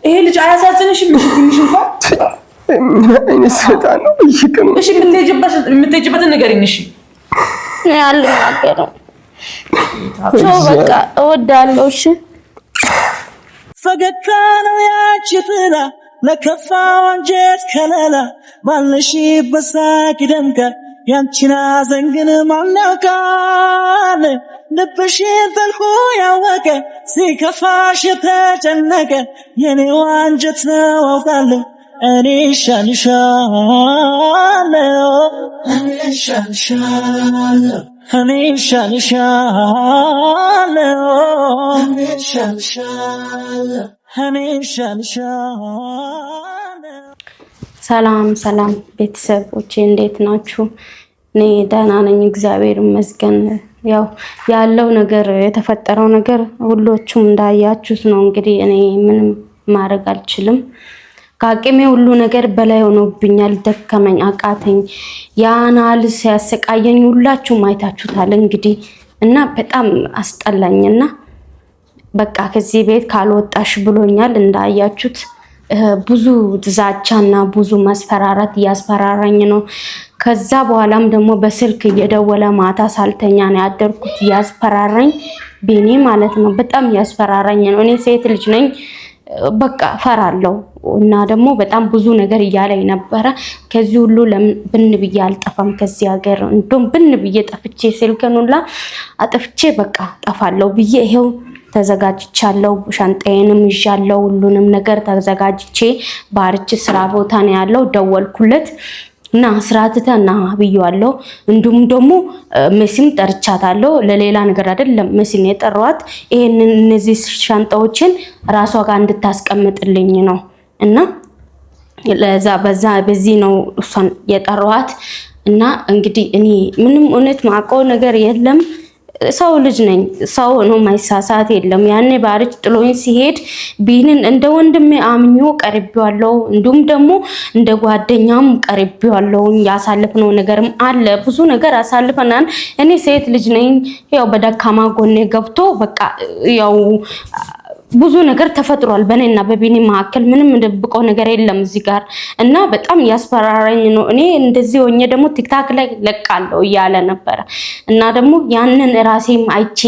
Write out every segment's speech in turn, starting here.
ይሄ ልጅ አያሳዝንሽም? እሺ ትንሽ እንኳን እኔ ሰይጣን ነው ይሽከም። እሺ የምትሄጂበትን ንገሪኝ። እሺ አልናገርም። በቃ እወዳለሁ። እሺ ፈገግታ ነው ያንቺ ጥላ ለከፋ አንጀት ከለላ ባለሽበት ሳቅ ይደምቃል ያንቺን ሐዘን ግን ማን ያውቃል? ልብሽን ጠልቆ ያወቀ ሲከፋሽ የተጨነቀ የኔው አንጀት ነው አውቃለሁ እኔ እሻልሻለሁ እኔ እሻልሻለሁ። ሰላም ቤተሰቦቼ እንዴት ናችሁ? እኔ ደህና ነኝ እግዚአብሔር ይመስገን። ያው ያለው ነገር የተፈጠረው ነገር ሁላችሁም እንዳያችሁት ነው። እንግዲህ እኔ ምንም ማድረግ አልችልም። ከአቅሜ ሁሉ ነገር በላይ ሆኖብኛል። ደከመኝ፣ አቃተኝ። ያናል ሲያሰቃየኝ ሁላችሁም አይታችሁታል እንግዲህ እና በጣም አስጠላኝና በቃ ከዚህ ቤት ካልወጣሽ ብሎኛል እንዳያችሁት። ብዙ ዛቻና ብዙ ማስፈራራት እያስፈራራኝ ነው። ከዛ በኋላም ደግሞ በስልክ እየደወለ ማታ ሳልተኛ ነው ያደርኩት እያስፈራራኝ ቤኔ ማለት ነው። በጣም እያስፈራራኝ ነው። እኔ ሴት ልጅ ነኝ በቃ ፈራለሁ እና ደግሞ በጣም ብዙ ነገር እያለኝ ነበረ። ከዚህ ሁሉ ብን ብዬ አልጠፋም ከዚህ ሀገር እንደም ብን ብዬ ጠፍቼ ስልከኑላ አጥፍቼ በቃ ጠፋለሁ ብዬ ይሄው ተዘጋጅቻለሁ። ሻንጣዬንም ይዣለሁ። ሁሉንም ነገር ተዘጋጅቼ ባርች ስራ ቦታ ነው ያለው። ደወልኩለት እና ስራተና ብየዋለሁ። እንዱም ደግሞ መሲም ጠርቻታለሁ። ለሌላ ነገር አይደለም መሲን የጠሯት ይሄንን እነዚህ ሻንጣዎችን ራሷ ጋር እንድታስቀምጥልኝ ነው እና ለዛ በዚህ ነው እሷን የጠሯት። እና እንግዲህ እኔ ምንም እውነት ማቀው ነገር የለም። ሰው ልጅ ነኝ። ሰው ነው ማይሳሳት የለም። ያኔ ባርች ጥሎኝ ሲሄድ ቢንን እንደ ወንድሜ አምኞ ቀርቤዋለሁ። እንዱም ደግሞ እንደ ጓደኛም ቀርቤዋለሁ። ያሳለፍነው ነገርም አለ። ብዙ ነገር አሳልፈናል። እኔ ሴት ልጅ ነኝ። ያው በደካማ ጎኔ ገብቶ በቃ ያው ብዙ ነገር ተፈጥሯል በእኔና በቢኒ መካከል። ምንም እንደብቀው ነገር የለም እዚህ ጋር እና በጣም ያስፈራራኝ ነው። እኔ እንደዚህ ሆኜ ደግሞ ቲክታክ ላይ ለቃለሁ እያለ ነበር እና ደግሞ ያንን ራሴም አይቼ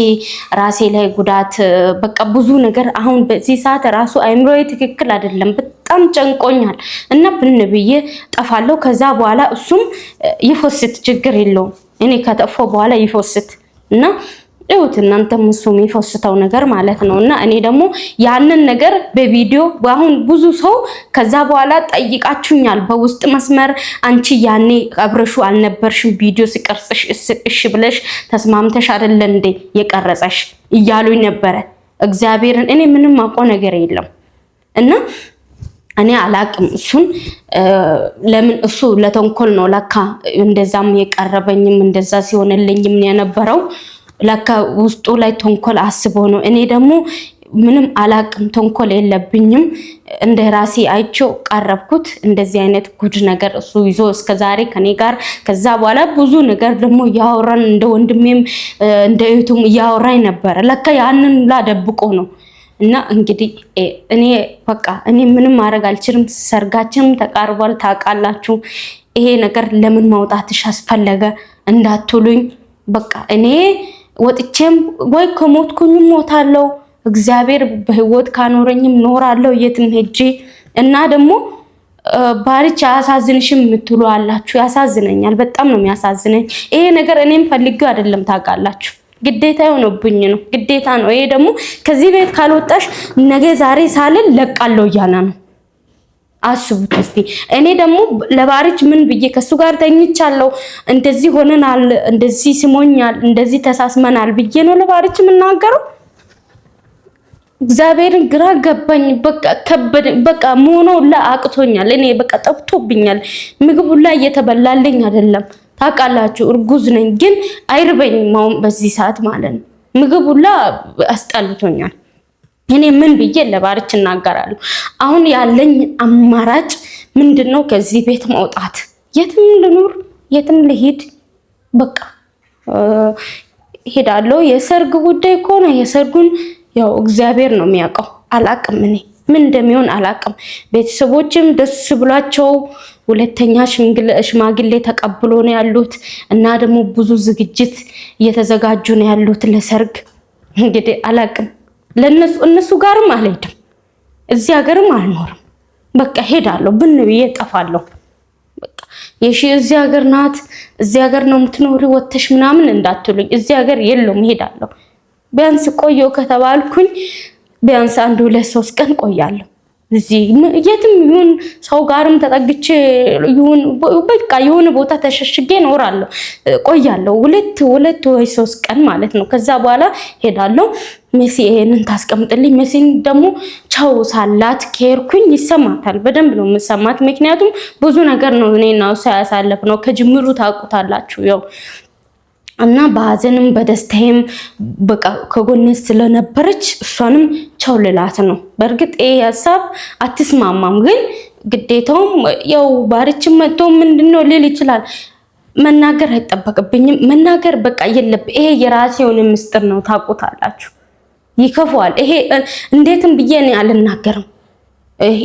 ራሴ ላይ ጉዳት በቃ ብዙ ነገር አሁን በዚህ ሰዓት ራሱ አይምሮዬ ትክክል አይደለም። በጣም ጨንቆኛል እና ብን ብዬ ጠፋለሁ። ከዛ በኋላ እሱም ይፎስት ችግር የለውም። እኔ ከተፈው በኋላ ይፎስት እና እውት እናንተም እሱም ይፈስተው ነገር ማለት ነውና እኔ ደግሞ ያንን ነገር በቪዲዮ አሁን ብዙ ሰው ከዛ በኋላ ጠይቃችሁኛል በውስጥ መስመር አንቺ ያኔ አብረሹ አልነበርሽም ቪዲዮ ሲቀርጽሽ እሺ ብለሽ ተስማምተሽ አይደል እንዴ የቀረጸሽ እያሉኝ ነበር። እግዚአብሔርን እኔ ምንም ማቆ ነገር የለም እና እኔ አላቅም እሱን ለምን እሱ ለተንኮል ነው ለካ እንደዛም የቀረበኝም እንደዛ ሲሆንልኝም የነበረው ለካ ውስጡ ላይ ተንኮል አስቦ ነው። እኔ ደግሞ ምንም አላቅም ተንኮል የለብኝም። እንደ ራሴ አይቼው ቀረብኩት። እንደዚህ አይነት ጉድ ነገር እሱ ይዞ እስከዛሬ ከኔ ጋር ከዛ በኋላ ብዙ ነገር ደግሞ ያወራን እንደ ወንድሜም እንደ እህቱም ያወራኝ ነበር። ለካ ያንን ላደብቆ ነው እና እንግዲህ እኔ በቃ እኔ ምንም ማድረግ አልችልም። ሰርጋችንም ተቃርቧል ታውቃላችሁ። ይሄ ነገር ለምን ማውጣትሽ አስፈለገ እንዳትሉኝ በቃ እኔ ወጥቼም ወይ ከሞትኩኝም ሞታለሁ እግዚአብሔር በህይወት ካኖረኝም ኖራለሁ የትም ሄጄ እና ደግሞ ባርች አሳዝንሽም ምትሉ አላችሁ። ያሳዝነኛል። በጣም ነው የሚያሳዝነኝ ይሄ ነገር። እኔም ፈልጌው አይደለም ታውቃላችሁ። ግዴታ ሆኖብኝ ነው። ግዴታ ነው። ይሄ ደግሞ ከዚህ ቤት ካልወጣሽ ነገ ዛሬ ሳልል ለቃለሁ እያለ ነው። አስቡት እስቲ። እኔ ደግሞ ለባርች ምን ብዬ ከሱ ጋር ተኝቻለሁ እንደዚህ ሆነናል እንደዚህ ስሞኛል እንደዚህ ተሳስመናል ብዬ ነው ለባርች የምናገረው? እግዚአብሔርን ግራ ገባኝ። በቃ ከበደ። በቃ ሞኖ ለአቅቶኛል። እኔ በቃ ጠፍቶብኛል። ምግቡ ላይ እየተበላልኝ አይደለም ታውቃላችሁ። እርጉዝ ነኝ ግን አይርበኝም አሁን በዚህ ሰዓት ማለት ነው። ምግቡ ላይ አስጠልቶኛል። እኔ ምን ብዬ ለባርች እናገራለሁ? አሁን ያለኝ አማራጭ ምንድነው? ከዚህ ቤት መውጣት። የትም ልኑር የትም ልሂድ በቃ ሄዳለሁ። የሰርግ ጉዳይ ከሆነ የሰርጉን ያው እግዚአብሔር ነው የሚያውቀው። አላቅም እኔ ምን እንደሚሆን አላቅም። ቤተሰቦችም ደስ ብሏቸው ሁለተኛ ሽማግሌ ተቀብሎ ነው ያሉት እና ደግሞ ብዙ ዝግጅት እየተዘጋጁ ነው ያሉት ለሰርግ። እንግዲህ አላቅም እነሱ ጋርም አልሄድም፣ እዚህ ሀገርም አልኖርም። በቃ ሄዳለሁ ብን ብዬ ጠፋለሁ። በቃ የሺ እዚህ ሀገር ናት፣ እዚህ ሀገር ነው የምትኖሪ ወተሽ ምናምን እንዳትሉኝ። እዚህ ሀገር የለውም፣ ሄዳለሁ። ቢያንስ ቆየው ከተባልኩኝ ቢያንስ 1 2 3 ቀን ቆያለሁ። እዚህ የትም ይሁን ሰው ጋርም ተጠግቼ ይሁን በቃ የሆነ ቦታ ተሸሽጌ እኖራለሁ፣ ቆያለሁ 2 ወይ 3 ቀን ማለት ነው። ከዛ በኋላ ሄዳለሁ። መሲ ይሄንን ታስቀምጥልኝ። መሲን ደግሞ ቻው ሳላት ከርኩኝ ይሰማታል፣ በደንብ ነው የምሰማት። ምክንያቱም ብዙ ነገር ነው እኔና እሷ ያሳለፍነው ከጅምሩ ታውቁታላችሁ ያው እና በሐዘንም በደስታዬም በቃ ከጎኔ ስለነበረች እሷንም ቻው ልላት ነው። በእርግጥ ይሄ ሐሳብ አትስማማም፣ ግን ግዴታውም ያው ባርችም መጥቶ ምንድነው ሊል ይችላል። መናገር አይጠበቅብኝም፣ መናገር በቃ የለብኝ። ይሄ የራሴውን ምስጢር ነው ታውቁታላችሁ። ይከፋዋል። ይሄ እንዴትም ብዬ እኔ አልናገርም።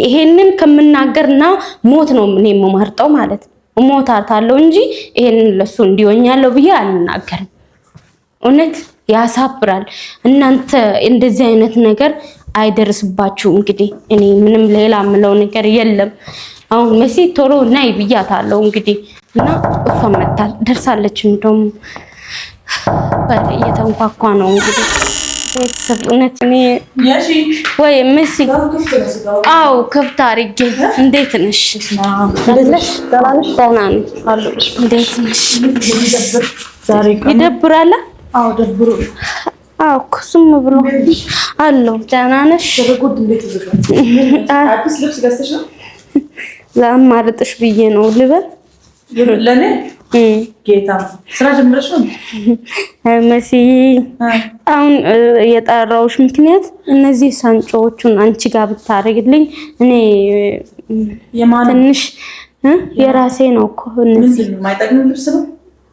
ይሄንን ከምናገርና ሞት ነው እኔ የምመርጠው ማለት ነው። ሞታታለሁ እንጂ ይሄንን ለሱ እንዲሆኛለሁ ብዬ አልናገርም። እውነት ያሳፍራል። እናንተ እንደዚህ አይነት ነገር አይደርስባችሁ። እንግዲህ እኔ ምንም ሌላ ምለው ነገር የለም። አሁን መሲ ቶሎ ናይ ብያታለሁ እንግዲህ እና እሷ መጣ ደርሳለች። እንደውም በር እየተንኳኳ ነው እንግዲህ ቤተሰብ እውነት እኔ ያሺ ወይ መሲ አው ከብታ አርጌ እንዴት ነሽ? ደህና ነኝ አለሁልሽ። እንዴት ነሽ? ዛሬ ይደብራል? አው ደብሩ አው ዝም ብሎ አለው። ደህና ነሽ? ተረጉድ እንዴት ይዘጋል? አዲስ ልብስ ገዝተሽ ነው? ለማርጥሽ ብዬ ነው ልበል ለኔ ጌታ ስራ ጀምረሽ ነው መሲ? አሁን የጠራውሽ ምክንያት እነዚህ ሳንጮዎቹን አንቺ ጋር ብታረግልኝ እኔ ትንሽ የራሴ ነው እኮ እነዚህ ማይጠቅም ልብስ ነው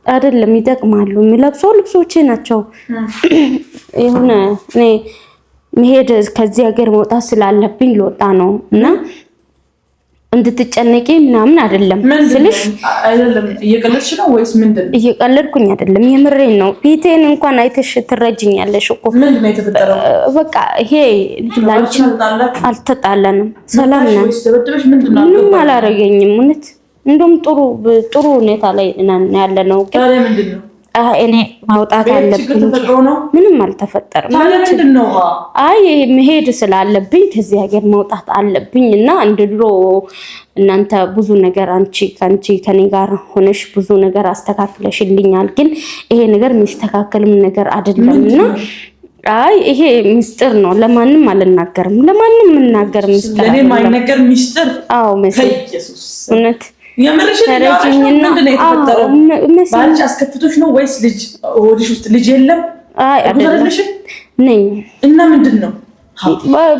አይደለም፣ ይጠቅማሉ። የሚለብሰው ልብሶቼ ናቸው። የሆነ እኔ መሄድ ከዚህ ሀገር መውጣት ስላለብኝ ልወጣ ነው እና እንድትጨነቂ ምናምን አይደለም ስልሽ አይደለም። እየቀለድሽ ነው ወይስ ምንድነው? እየቀለድኩኝ አይደለም፣ የምሬን ነው። ፊቴን እንኳን አይተሽ ትረጅኛለሽ እኮ። ምንድነው የተፈጠረው? በቃ ይሄ ላንቺ አልተጣላንም፣ ሰላም ነን። ወይስ ተበደበሽ? ምንድነው? ምንም አላረገኝም። እውነት እንደውም ጥሩ ሁኔታ ላይ ያለ ነው። ታዲያ ምንድነው? እኔ ማውጣት አለብኝ። ምንም አልተፈጠረም። ምንድነው? አይ መሄድ ስላለብኝ ከዚህ ሀገር መውጣት አለብኝ እና እንድድሮ እናንተ ብዙ ነገር ከኔ ጋር ሆነሽ ብዙ ነገር አስተካክለሽልኛል። ግን ይሄ ነገር የሚስተካከልም ነገር አይደለምና አይ ይሄ ምስጢር ነው። ለማንም አልናገርም። ለማንም የምናገር ምስጢር ለኔ ማይነገር ምስጢር። አዎ መሰለኝ ኢየሱስ እውነት የምርሽን ምንድነው የተፈጠረው? ባልሽ አስከፍቶሽ ነው ወይስ ልጅ ሆድሽ ውስጥ ልጅ የለም? አይ አይደለም ነኝ። እና ምንድነው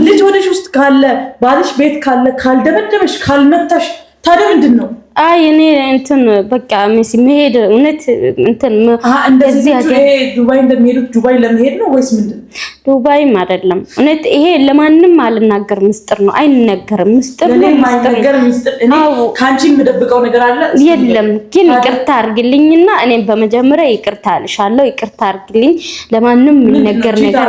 ልጅ ሆድሽ ውስጥ ካለ ባልሽ ቤት ካለ ካልደበደበሽ ካልመታሽ ታዲያ ምንድነው? አይ እኔ እንትን በቃ መሲ መሄድ እውነት እንትን እንደዚህ ሀገር ዱባይ እንደሚሄዱት ዱባይ ለመሄድ ነው ወይስ ምንድነው? ዱባይም አይደለም እውነት ይሄ ለማንም አልናገር ምስጢር ነው። አይነገርም ምስጢር ነው። ምስጢር እኔ ካንቺ የምደብቀው ነገር አለ የለም። ግን ይቅርታ አርግልኝና እኔም በመጀመሪያ ይቅርታ አልሻለሁ። ይቅርታ አርግልኝ። ለማንም የሚነገር ነገር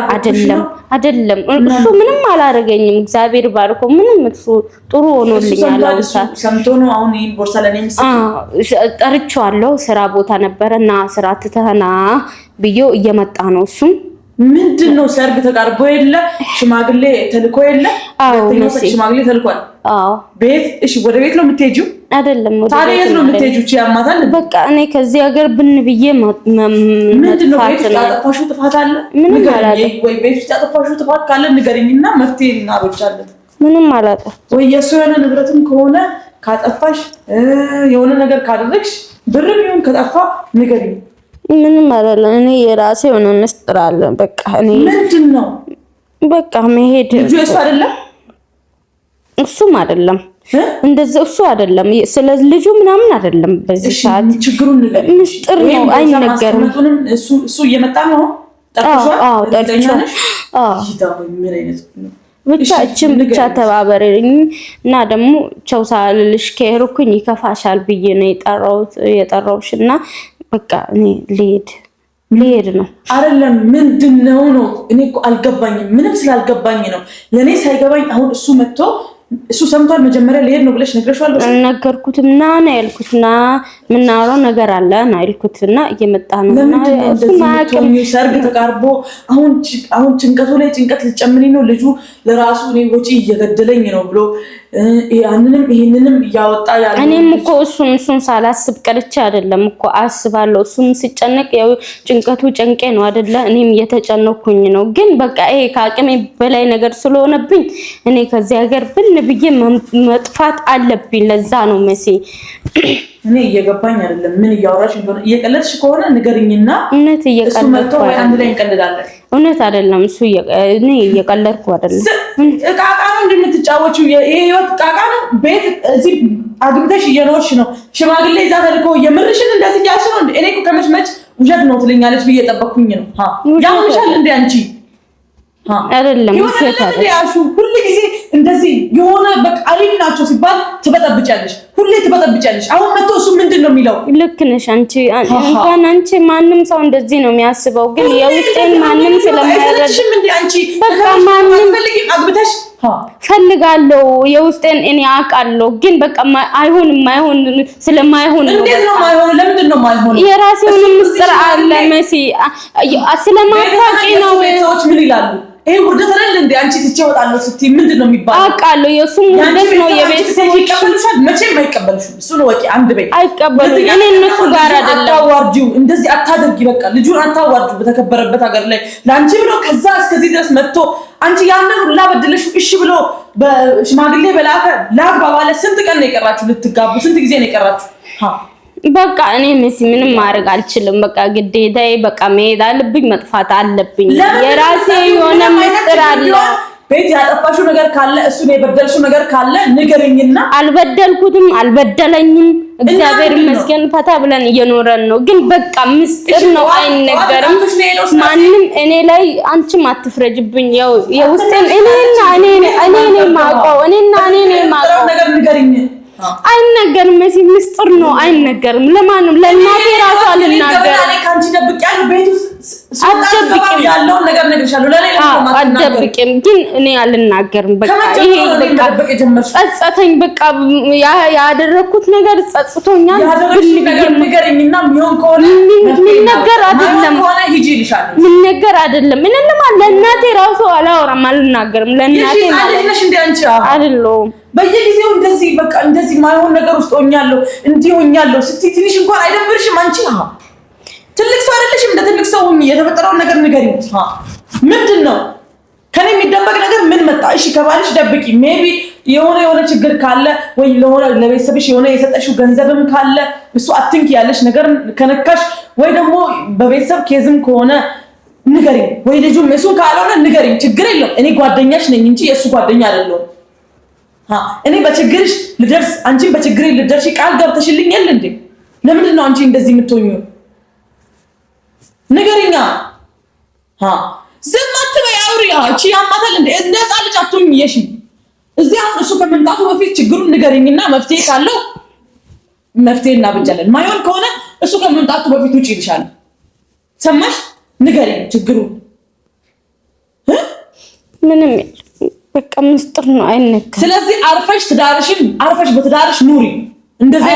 አይደለም። እሱ ምንም አላረገኝም። እግዚአብሔር ባርኮ ምንም እሱ ጥሩ ሆኖልኛል። ሰምቶ ነው አሁን ይሄን ቦርሳ ለኔ ጠርቼዋለሁ። ስራ ቦታ ነበርና ስራ ትተህና ብዬው እየመጣ ነው እሱም ምንድነው ሰርግ ተቃርቦ የለ ሽማግሌ ተልኮ የለ ሽማግሌ ተልኳል። ቤት እሺ፣ ወደ ቤት ነው የምትሄጂው? አይደለም ወደ ታዲያ የት ነው የምትሄጂው? ያማታል። በቃ እኔ ከዚህ ሀገር ብን ብዬ ምንድነው ቤት ያጠፋሽው ጥፋት አለ? ምንም አላለ ወይ ቤት ያጠፋሽው ጥፋት ካለ ንገሪኝና መፍትሄ እናበጃለን። ምንም አላጠ ወይ የሱ የሆነ ንብረትም ከሆነ ካጠፋሽ የሆነ ነገር ካደረግሽ ብርም ይሁን ከጠፋ ንገሪኝ። ምንም አይደለም። እኔ የራሴ የሆነ ምስጢር አለ። በቃ እኔ ምንድነው? በቃ መሄድ ልጁ እሱ አይደለም እሱም አይደለም እንደዚህ እሱ አይደለም። ስለዚህ ልጁ ምናምን አይደለም። በዚህ ሰዓት ችግሩን ንገሪ። ምስጢር ነው፣ አይነገርም። እሱ እየመጣ ነው። ጠርቷል። ጠርቷል። ምን አይነት ነው? ብቻ እቺም ብቻ ተባበረኝ እና ደግሞ ቻው ሳልልሽ ከሄድኩኝ ይከፋሻል ብዬ ነው የጠራውሽና በቃ እኔ ልሄድ ነው አይደለም ምንድነው ነው እኔ እኮ አልገባኝም ምንም ስላልገባኝ ነው ለኔ ሳይገባኝ አሁን እሱ መጥቶ እሱ ሰምቷል መጀመሪያ ልሄድ ነው ብለሽ ነግረሽዋል ነገርኩትም ና ያልኩትና ምናወራው ነገር አለ ና ያልኩትና እየመጣ ነውና እሱ ማቀም ሰርግ ተቃርቦ አሁን ጭንቀቱ ላይ ጭንቀት ልጨምሪ ነው ልጁ ለራሱ እኔ ወጪ እየገደለኝ ነው ብሎ ያንንም ይሄንንም ያወጣ ያለው እኔም እኮ እሱን ሳላስብ ቀርቼ አይደለም እኮ አስባለሁ እሱም ሲጨነቅ ያው ጭንቀቱ ጨንቄ ነው አይደለ እኔም እየተጨነኩኝ ነው ግን በቃ ይሄ ከአቅሜ በላይ ነገር ስለሆነብኝ እኔ ከዚህ ሀገር ብዬ መጥፋት አለብኝ ለዛ ነው መሲ እኔ እየገባኝ አይደለም ምን እያወራሽ እንደሆነ እየቀለድሽ ከሆነ ንገሪኝና እውነት እየቀለድኩ ወይ አንድ ላይ እንቀልዳለን እውነት አይደለም እሱ እኔ እየቀለድኩ አይደለም ቃቃ ነው እንደምትጫወቺው ይሄ ህይወት ቃቃ ነው ቤት እዚህ አግብተሽ እየኖርሽ ነው ሽማግሌ ይዛ ተልኮ የምርሽን እንደዚህ ያልሽ ነው እኔ እኮ ከመሽመጭ ውሸት ነው ትለኛለች ብዬ ጠበቅኩኝ ነው ያምሻል እንዴ አንቺ አይደለም ውሸት ያሹ ሁሉ ጊዜ እንደዚህ የሆነ በቃ አሪፍ ናቸው ሲባል ትበጠብጫለሽ ሁሌ ትበጠብጫለሽ አሁን መጥቶ እሱ ምንድነው የሚለው ልክ ነሽ አንቺ እንኳን አንቺ ማንንም ሰው እንደዚህ ነው የሚያስበው ግን የውስጤን ማንንም ስለማይረዳሽም እንዴ አንቺ በቃ ማንንም ፈልጊም አግብተሽ ፈልጋለሁ የውስጤን እኔ አውቃለሁ ግን በቃ አይሆን ስለማይሆን እንዴት ነው ማይሆን ለምንድን ነው ማይሆን የራሴውን ምስጥር አለ መሲ ስለማታውቂ ነው ሰዎች ምን ይላሉ ይሄ ውርደት አይደል እንዴ አንቺ ትጨወጣለሁ ስትይ ምንድነው የሚባለው አውቃለሁ የሱም ውርደት ነው የቤተሰቦች መቼም አይቀበልሽም እሱ ነው ወቂ አንድ በይ አይቀበሉኝ እኔ እነሱ ጋር አይደለም አታዋርጂው እንደዚህ አታደርጊ በቃ ልጁን አታዋርጂው በተከበረበት ሀገር ላይ ላንቺ ብሎ ከዛ እስከዚህ ድረስ መጥቶ አንቺ ያንን ሁላ በደለሽ እሺ ብሎ በሽማግሌ በላከ ላግባ ባለ ስንት ቀን ነው የቀራችሁ ልትጋቡ ስንት ጊዜ ነው የቀራችሁ በቃ እኔ መሲ ምንም ማድረግ አልችልም በቃ ግዴታዬ በቃ መሄድ አለብኝ መጥፋት አለብኝ የራሴ የሆነ ምስጥር አለ ቤት ያጠፋሽው ነገር ካለ እሱ ነው የበደልሽው ነገር ካለ ንገረኝና አልበደልኩትም አልበደለኝም እግዚአብሔር ይመስገን ፈታ ብለን እየኖረን ነው ግን በቃ ምስጥር ነው አይነገርም ማንንም እኔ ላይ አንቺም አትፍረጅብኝ ያው የውስጤን እኔ ማውቀው እኔ ማውቀው ነገር ንገረኝ አይነገርም መሲ ምስጥር ነው አይነገርም ለማንም ለእናቴ ራሱ አልናገርም እኔ ካንቺ ደብቄያለሁ ቤቱ አትደብቂም ያለውን ነገር ነግርሻለሁ ለሌላ አትደብቂም ግን እኔ አልናገርም በቃ ይሄ በቃ ጸጸተኝ በቃ ያደረኩት ነገር ጸጽቶኛል ነገር ንገረኝና ምን ከሆነ ነገር አይደለም ከሆነ ሂጂ ይልሻል ምን ነገር አይደለም ምንንም ለእናቴ ራሱ አላወራም አልናገርም ለእናቴ ማለት ነሽ እንዴ አንቺ አይደለም በየጊዜው እንደዚህ በቃ እንደዚህ ማይሆን ነገር ውስጥ ሆኛለሁ እንዲህ ሆኛለሁ ስትይ ትንሽ እንኳን አይደብርሽም አንቺ ትልቅ ሰው አይደለሽም እንደ ትልቅ ሰው ሆኚ የተፈጠረውን ነገር ንገሪኝ ምንድነው ከኔ የሚደበቅ ነገር ምን መጣ እሺ ከባልሽ ደብቂ ሜቢ የሆነ ችግር ካለ ወይ ለቤተሰብሽ የሆነ የሰጠሽው ገንዘብም ካለ እሱ አትንኪ ያለሽ ነገር ከነካሽ ወይ ደግሞ በቤተሰብ ኬዝም ከሆነ ንገሪኝ ወይ ልጁም እሱ ካልሆነ ንገሪኝ ችግር የለም እኔ ጓደኛሽ ነኝ እንጂ የሱ ጓደኛ አይደለም እኔ በችግርሽ ልደርስ አንቺን በችግሬ ልደርሽ ቃል ገብተሽልኝ የለ እንዴ ለምንድን ነው አንቺ እንደዚህ የምትሆኚው ንገሪኛ ዝም አትበይ አውሪ እቺ ያማታል እንደ ህፃን ልጅ አትሆኚ የሺ እዚህ አሁን እሱ ከመምጣቱ በፊት ችግሩን ንገሪኝና መፍትሄ ካለው መፍትሄ እናበጃለን ማይሆን ከሆነ እሱ ከመምጣቱ በፊት ውጪ ይልሻል ሰማሽ ንገሪኝ ችግሩን ምንም በቃ ምስጥር ነው አይነካ ስለዚህ አርፈሽ በትዳርሽ ኑሪ እንደዚህ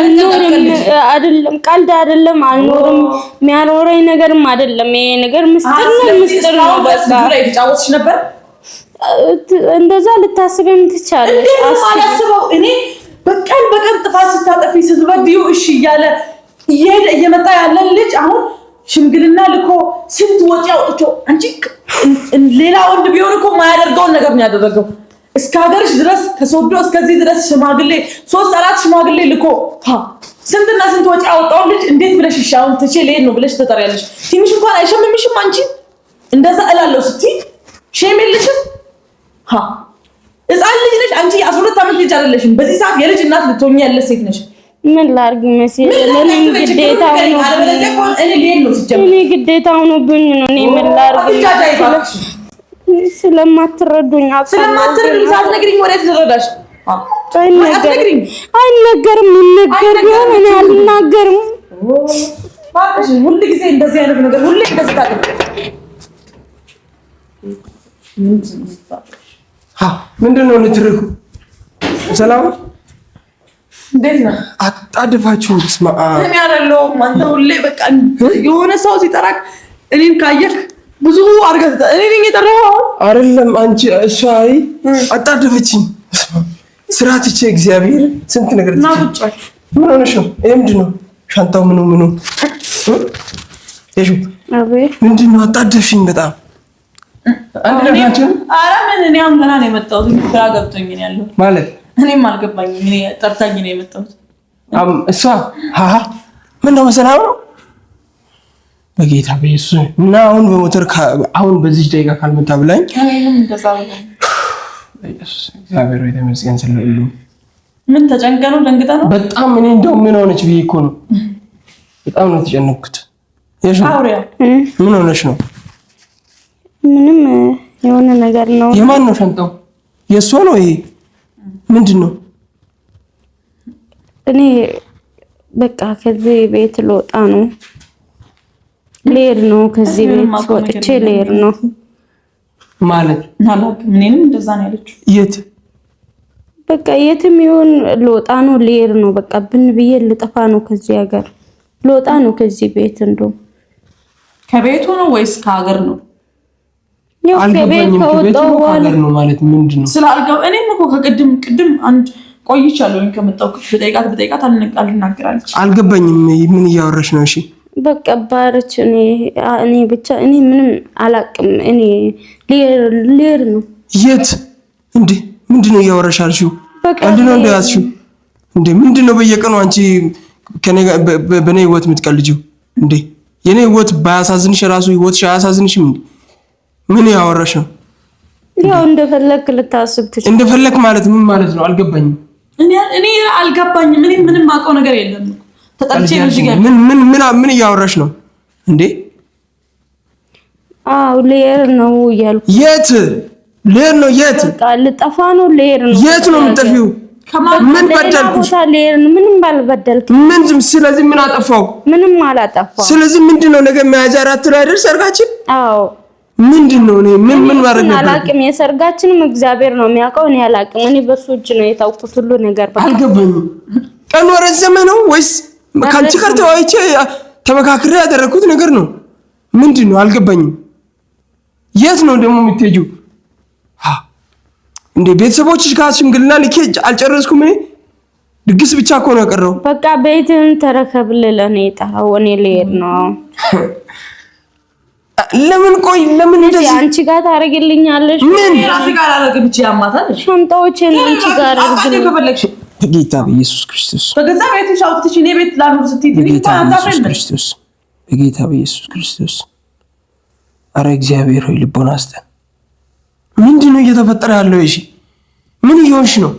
አይደለም ቀልድ አይደለም አልኖርም የሚያኖረኝ ነገርም አይደለም ይሄ ነገር ምስጥር ነው በቃ ላይ ተጫወትሽ ነበር እንደዛ ልታስበም ትቻለሽ አስበው እኔ በቀን ጥፋት ስታጠፊ ስትበድዩ እሺ እያለ እየመጣ ያለን ልጅ አሁን ሽምግልና ልኮ ስንት ወጪ አውጥቶ አንቺ ሌላ ወንድ ቢሆን እኮ ማያደርገውን ነገር ነው ያደረገው እስከ ሀገርሽ ድረስ ከሶዶ እስከዚህ ድረስ ሽማግሌ 3-4 ሽማግሌ ልኮ ስንትና ስንት ወጪ አውጣው ልጅ እንዴት ብለሽ ሻውን ትቼ ልሄድ ነው ብለሽ ተጠሪያለሽ ትንሽ እንኳን አይሸምምሽም አንቺ እንደዛ እላለሁ ስትይ ሸምልሽም ህፃን ልጅ ነሽ አንቺ 12 ዓመት ልጅ አይደለሽም በዚህ ሰዓት የልጅ እናት ልትሆኚ ያለ ሴት ነሽ ምን ላርግ መሲ ለኔ ግዴታ ነው እኔ ግዴታ ሆኖብኝ ነው እኔ ምን ላርግ ስለማትረዱኝ ሳትነግሪኝ ወዴት ልረዳሽ? አይነገርም። ይነገር ቢሆን እኔ አልናገርም። እባክሽ ሁሉ ጊዜ እንደዚህ አይነት ነገር ሁሌ እንደዚህ ታደርጊ። ምንድነው ልትርኩ? ሰላም እንዴት ነው? አጣድፋችሁ ስማ። እኔ አይደለሁም አንተ ሁሌ በቃ የሆነ ሰው ሲጠራክ እኔን ካየክ ብዙ አርገት እኔ ነኝ የጠራኸው አይደለም አንቺ። እሷ አጣድፈችኝ። ስራ ትቼ እግዚአብሔር ስንት ነገር ትቼ ምን ሆነሽ ነው? ይሄ ምንድን ነው? ሻንጣው ምኑ እሺ ምንድን ነው? አጣደፍሽኝ በጣም ኧረ ምን እኔ አሁን ገና ነው የመጣሁት። ግራ ገብቶኝ ነው ያለው ማለት እኔም አልገባኝም። እኔ ጠርታኝ ነው የመጣሁት። እሷ ምን ነው መሰላም ነው በጌታ በኢየሱስ እና አሁን በሞተር አሁን በዚህ ደቂቃ ካልመጣ ብላኝ እኔም እንደዛ ነው። እግዚአብሔር ይመስገን ስለሁሉ። ምን ተጨንቀህ ነው? ደንግጠህ ነው? በጣም እኔ እንደው ምን ሆነች ብዬ እኮ ነው በጣም ነው የተጨነኩት። አውሪያ ምን ሆነሽ ነው? ምንም የሆነ ነገር ነው። የማን ነው ሻንጣው? የእሷ ነው ይሄ? ምንድን ነው? እኔ በቃ ከዚህ ቤት ልወጣ ነው። ልሄድ ነው። ከዚህ ቤት ወጥቼ ልሄድ ነው ማለት አላውቅም። እኔም እንደዛ ነው ያለችው። የት በቃ የትም ይሁን ልወጣ ነው። ልሄድ ነው። በቃ ብን ብዬ ልጠፋ ነው። ከዚህ ሀገር ልወጣ ነው። ከዚህ ቤት እንደው ከቤቱ ነው ወይስ ከሀገር ነው? ያው ከቤት ከወጣሁ በኋላ ነው ማለት ምንድን ነው ስላልገባ እኔም እኮ ከቅድም አንድ ቆይቻለሁ። ከመጣሁ በጠይቃት አልናገራለች። አልገባኝም። ምን እያወራሽ ነው? እሺ በቃ ባርች እኔ ብቻ እኔ ምንም አላቅም። እኔ ልሄድ ነው። የት እንዴ? ምንድነው እያወራሽ አልሽው? ቀልድ ነው እንደያዝሽው እንዴ? ምንድነው በየቀኑ አንቺ ከኔ በኔ ህይወት የምትቀልጂው እንዴ? የኔ ህይወት ባያሳዝንሽ ራሱ ህይወትሽ አያሳዝንሽም እንዴ? ምን ያወራሽ ነው? ያው እንደፈለክ ልታስብ ትችላለህ። እንደፈለክ ማለት ምን ማለት ነው? አልገባኝም። እኔ አልገባኝም። ምንም አውቀው ነገር የለም። ተጠልቼ ነው እዚህ ጋር ምን እያወራሽ ነው እንዴ? ልሄድ ነው እያልኩ። የት ልሄድ ነው? የት በቃ ልጠፋ ነው። ልሄድ ነው። የት ነው የምትጠፊው? ምን በደልኩሽ? ምንም ባልበደልክ። ስለዚህ ምን አጠፋው? ምንም አላጠፋው። ስለዚህ ምንድነው ነገ ሚያዝያ 4 ላይ አይደል ሰርጋችን? አዎ ምንድነው? እኔ ምን ማድረግ ነበር? አላቅም። የሰርጋችንም እግዚአብሔር ነው የሚያውቀው። እኔ አላቅም። እኔ በሱ እጅ ነው የታውቁት ሁሉ ነገር። በቃ አልገባኝም። ቀኑ ረዘመ ነው ወይስ ካንቺ ጋር ተወያይቼ ተመካክሬ ያደረኩት ነገር ነው? ምንድነው? አልገባኝም። የት ነው ደግሞ የምትሄጂው? እንዴ ቤተሰቦችሽ ጋር ሽምግልና ልኬ አልጨረስኩም። እኔ ድግስ ብቻ እኮ ነው የቀረው። በቃ ቤትን ተረከብልህ ለኔ የጠራው። እኔ ልሄድ ነው። ለምን ቆይ ለምን እንደዚህ አንቺ ጋር ታረግልኛለሽ? ምን ራሴ ጋር አረግብች ያማታል። ሻንጣዎችን አንቺ ጋር አረግልኝ። በጌታ በኢየሱስ ክርስቶስ በገዛ ቤትሽ አውጥተሽ እኔ ቤት ላኑር ስትይ በጌታ በኢየሱስ ክርስቶስ በጌታ በኢየሱስ ክርስቶስ አረ እግዚአብሔር ሆይ ልቦና አስጠን። ምንድነው እየተፈጠረ ያለው? እሺ ምን እየሆንሽ ነው?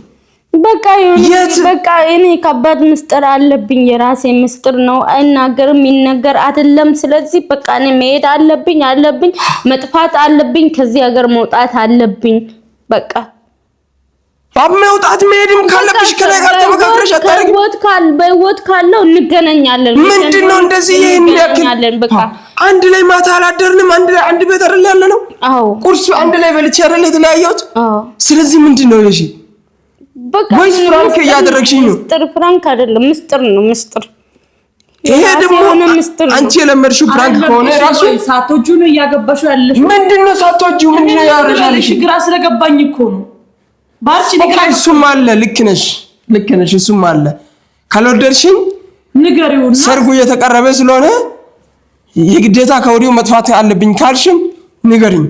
በቃ እኔ ከባድ ምስጢር አለብኝ። የራሴ ምስጢር ነው። አይናገርም ይነገር አይደለም። ስለዚህ በቃ እኔ መሄድ አለብኝ መጥፋት አለብኝ። ከዚህ ሀገር መውጣት አለብኝ። በቃ መውጣት መሄድም ካለብሽ ከኔ ጋር ተመካክረሽ አታረጊ። በህይወት ካለው እንገናኛለን። ምንድነው እንደዚህ ይሄን ያክል? በቃ አንድ ላይ ማታ አላደርንም። አንድ ቤት አይደል ያለነው? አዎ ቁርስ አንድ ላይ በልቼ አይደል የተለያየሁት? አዎ ስለዚህ ምንድነው እሺ? በቃ ወይስ ፍራንክ እያደረግሽኝ ነው? ምስጢር ፍራንክ አይደለም፣ ምስጢር ነው። ምስጢር ይሄ ደግሞ አንቺ የለመድሽው ፍራንክ ከሆነ ራሱ ሳትወጂው ነው እያገባሽው ያለሽ። ምንድነው ሳትወጂው? ምንድነው ያወራሻለሽ? ግራ ስለገባኝ እኮ ነው። ባርቺ ነገር እሱም አለ። ልክ ነሽ። እሱም አለ። ካልወደድሽኝ ንገሪውና ሰርጉ እየተቀረበ ስለሆነ የግዴታ ከወዲሁ መጥፋት አለብኝ ካልሽም ንገሪኝ።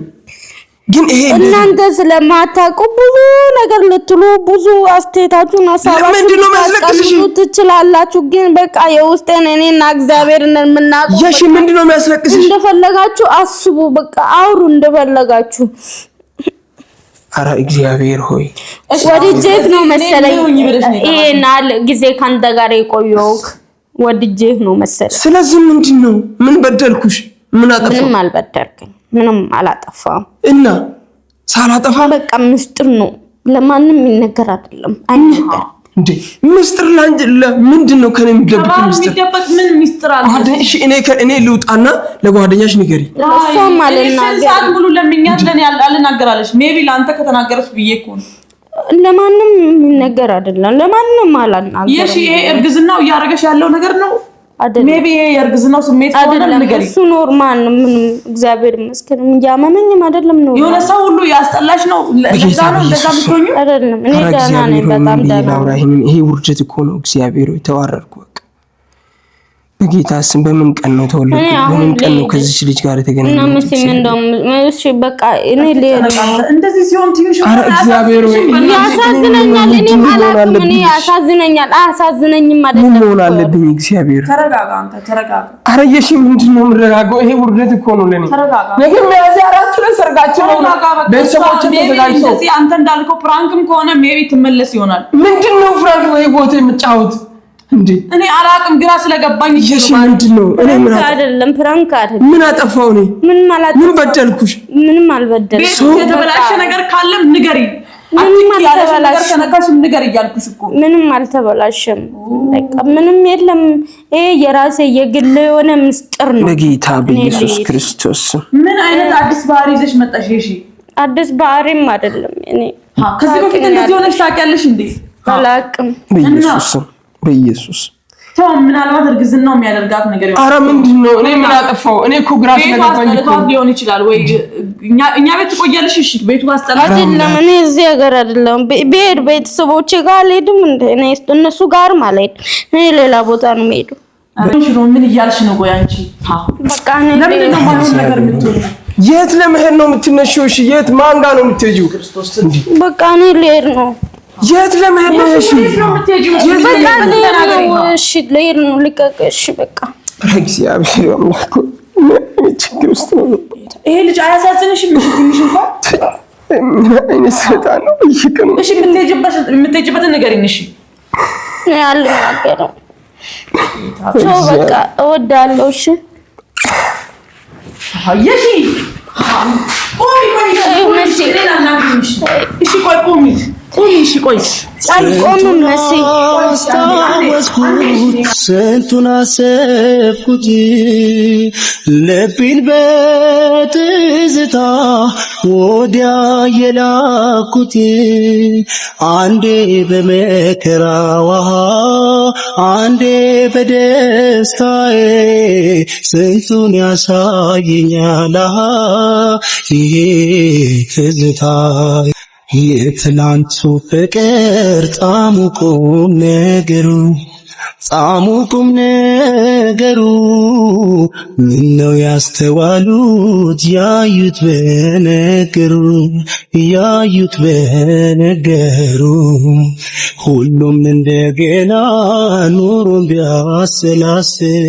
ግን ይሄ እናንተ ስለማታውቁ ብዙ ነገር ልትሉ ብዙ አስተያየታችሁን አሳባችሁ ትችላላችሁ። ግን በቃ የውስጤን እኔና እግዚአብሔር ነን የምናውቀው። እሺ ምንድነው የሚያስለቅስሽ? እንደፈለጋችሁ አስቡ። በቃ አውሩ እንደፈለጋችሁ። አረ እግዚአብሔር ሆይ ወድጄህ ነው መሰለኝ ይሄን አለ ጊዜ ካንተ ጋር የቆየው ወድጄህ ነው መሰለኝ። ስለዚህ ምንድነው? ምን በደልኩሽ? ምን አጠፋሁ? ምንም አልበደልከኝ። ምንም አላጠፋም። እና ሳላጠፋ በቃ ምስጢር ነው፣ ለማንም የሚነገር አይደለም። አይነገር እንዴ ምስጢር ምንድነው? ከኔ የሚደበቅ ምስጢር ምን ምስጢር አለ? እሺ እኔ ልውጣና ለጓደኛሽ ንገሪ። እሷም አለናገር ሰዓት ሙሉ ለምኛት ለኔ አልናገራለች። ሜቢ ላንተ ከተናገረች ብዬ እኮ ነው። ለማንም የሚነገር አይደለም፣ ለማንም አላናገር። የሺ ይሄ እርግዝናው እያደረገሽ ያለው ነገር ነው አይደል? ሜቢ ይሄ የእርግዝናው ስሜት ከሆነ ንገሪ። እሱ ኖርማል ነው። ምንም እግዚአብሔር ይመስገን እያመመኝም አይደለም ነው። የሆነ ሰው ሁሉ ያስጠላሽ ነው ለዛ ነው እንደዛ ብትሆኚ አይደለም። እኔ ደህና ነኝ፣ በጣም ደህና ነኝ። ይሄ ውርደት እኮ ነው። እግዚአብሔር ሆይ ተዋረድኩ። በጌታ ስም በምን ቀን ነው ተወለድኩ? በምን ቀን ነው ከዚህ ልጅ ጋር የተገናኘው? እና መስም እንደውም እሺ በቃ እኔ እንደዚህ ሲሆን ትንሽ አረ እግዚአብሔር ሆይ ያሳዝነኛል። እኔ ማለት ምን ያሳዝነኛል? አያሳዝነኝም ማለት ነው። ምን ሆነ አለብኝ? እግዚአብሔር ተረጋጋ፣ አንተ ተረጋጋ። አረ የሺ ምንድነው የምረጋጋው? ይሄ ውርደት እኮ ነው ለኔ። ተረጋጋ። ነገ ሚያዝያ 4 ላይ ሰርጋችን ነው። ቤተሰቦችን ተዘጋጅተው እንደዚህ አንተ እንዳልከው ፕራንክም ከሆነ ሜቢ ትመለስ ይሆናል። ምንድነው ፍራንክ ወይ ቦታ የምጫወት እንዴ? እኔ አላቅም፣ ግራ ስለገባኝ እሺ ምንድነው? እኔ ምን አይደለም ፕራንክ አይደለም። ምን አጠፋው? እኔ ምን በደልኩሽ? ምንም አልበደልኩም። ቤት የተበላሸ ነገር ካለም ንገሪ። ምንም አልተበላሸም። ከነካሽ ንገሪ እያልኩሽ እኮ። ምንም አልተበላሸም። በቃ ምንም የለም። ይሄ የራሴ የግል የሆነ ምስጢር ነው። በጌታ በኢየሱስ ክርስቶስ ምን አይነት አዲስ ባህሪ ይዘሽ መጣሽ? እሺ አዲስ ባህሪም አይደለም። እኔ ከዚህ በፊት እንደዚህ ሆነሽ ታውቂያለሽ እንዴ? አላቅም። በኢየሱስ ተው። ምናልባት እርግዝናው የሚያደርጋት ነገር ይሆናል። አረ ምንድነው? እኔ ምን አጠፋው? እኔ እኮ ግራ ስለገባኝ እኮ ሊሆን ይችላል ወይ እኛ ቤት ትቆያለሽ? እሺ ቤቱ አስጠላሽ አይደለም። እኔ እዚህ ሀገር አይደለም ብሄድ ቤተሰቦቼ ጋር አልሄድም እንደ እኔ እነሱ ጋር ማለት እኔ ሌላ ቦታ ነው የምሄደው። ምን እያልሽ ነው? ቆይ አንቺ በቃ እኔ ለምንድን ነው ማለት ነገር የምትሆነው? የት ለመሄድ ነው የምትነሺው? እሺ የት ማን ጋር ነው የምትሄጂው? ክርስቶስ እንዴ በቃ እኔ ልሄድ ነው። የት ለመሄድ ነው? እሺ በቃ እሺ ልሄድ ነው። ልቀቅሽ በቃ። እግዚአብሔር አምላክ ችግር ውስጥ ነው። ይሄ ልጅ አያሳዝንሽም? እሺ ትንሽ እንኳን ምን አይነት ሰይጣን ነው? ይከም እሺ የምትሄጂበትን ንገሪኝ። እሺ አልናገርም። በቃ እወዳለሁ። እሺ አየሽ ቆይ እሺ ቆይ ቆይ እሺ ቆይ አልቆምም። መሲ ስንቱን አሰብኩት ልቤን በትዝታ ወዲያ የላኩት አንዴ በመከራዋ አንዴ በደስታዬ ስንቱን ያሳየኛል ይሄ ትዝታ የትላንቱ ፍቅር ጣሙ ቁም ነገሩ ምነው ያስተዋሉት ያዩት በነገሩ ሁሉም እንደገና ኑሮም ቢያሰላስል